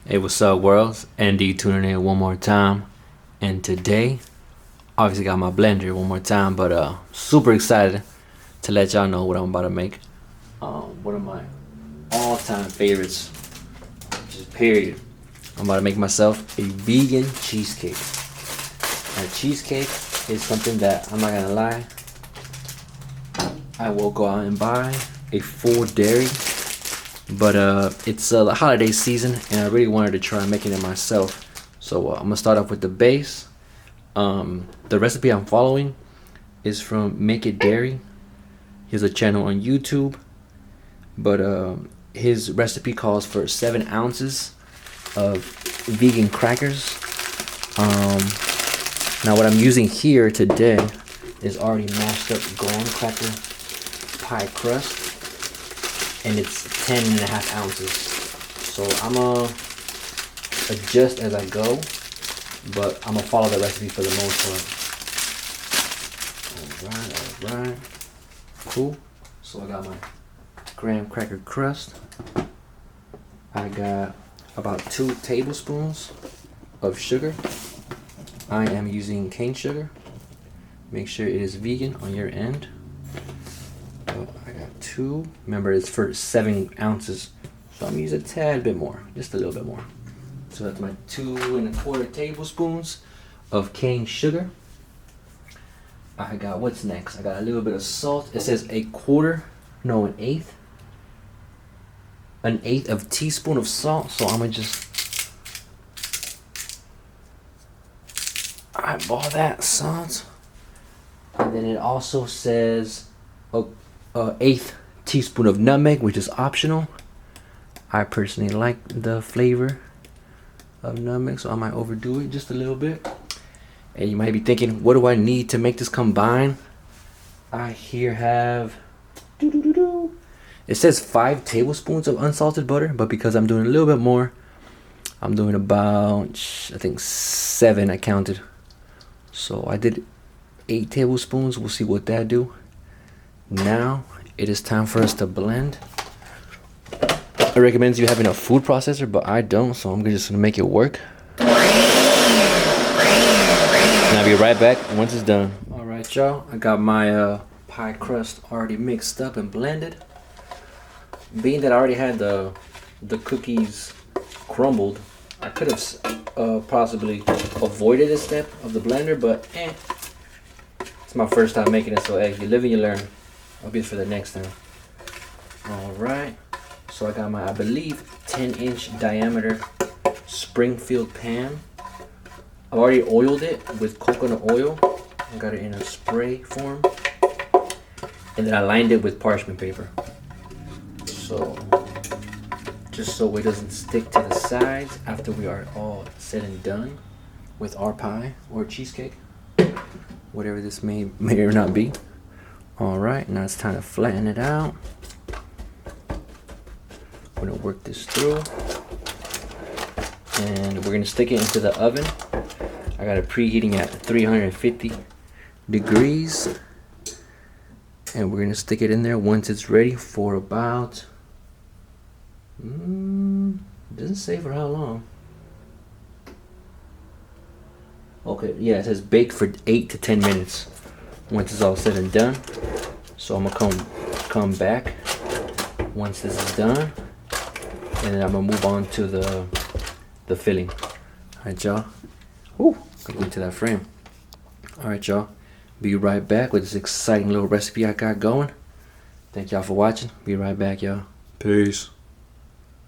Hey, what's up, worlds? ND tuning in one more time. And today, obviously got my blender one more time, but super excited to let y'all know what I'm about to make. One of my all-time favorites, just period. I'm about to make myself a vegan cheesecake. Now, cheesecake is something that, I'm not gonna lie, I will go out and buy a full dairy, but it's the holiday season and I really wanted to try making it myself. So I'm gonna start off with the base. The recipe I'm following is from Make It Dairy. He has a channel on YouTube, but his recipe calls for 7 ounces of vegan crackers. Now what I'm using here today is already mashed up graham cracker pie crust, and it's 10.5 ounces. So I'm gonna adjust as I go, but I'm gonna follow the recipe for the most part. Alright, cool. So I got my graham cracker crust. I got about 2 tablespoons of sugar. I am using cane sugar. Make sure it is vegan on your end. I got 2. Remember, it's for 7 ounces, so I'm gonna use a tad bit more, just a little bit more. So that's my 2¼ tablespoons of cane sugar. I got, what's next? I got a little bit of salt. It says an eighth of teaspoon of salt. So I'm gonna just eyeball that salt. And then it also says a 1/8 teaspoon of nutmeg, which is optional. I personally like the flavor of nutmeg, so I might overdo it just a little bit. And you might be thinking, what do I need to make this combine? I here have, it says 5 tablespoons of unsalted butter, but because I'm doing a little bit more, I'm doing about, I think 7 I counted. So I did 8 tablespoons. We'll see what that do. Now it is time for us to blend. I recommend you having a food processor, but I don't, so I'm just gonna make it work. And I'll be right back once it's done. Alright, y'all, I got my pie crust already mixed up and blended. Being that I already had the cookies crumbled, I could have possibly avoided this step of the blender, but it's my first time making it, so hey, you live and you learn. I'll be for the next time. Alright, so I got my, I believe, 10-inch diameter Springfield pan. I've already oiled it with coconut oil. I got it in a spray form. And then I lined it with parchment paper. So, just so it doesn't stick to the sides after we are all said and done with our pie or cheesecake. Whatever this may or not be. Alright, now it's time to flatten it out. I'm gonna work this through. And we're gonna stick it into the oven. I got it preheating at 350 degrees. And we're gonna stick it in there once it's ready for about, doesn't say for how long. Okay, yeah, it says bake for 8 to 10 minutes once it's all said and done. So I'm gonna come back once this is done, and then I'm gonna move on to the filling. Alright, y'all. Woo, go into that frame. Alright, y'all. Be right back with this exciting little recipe I got going. Thank y'all for watching. Be right back, y'all. Peace.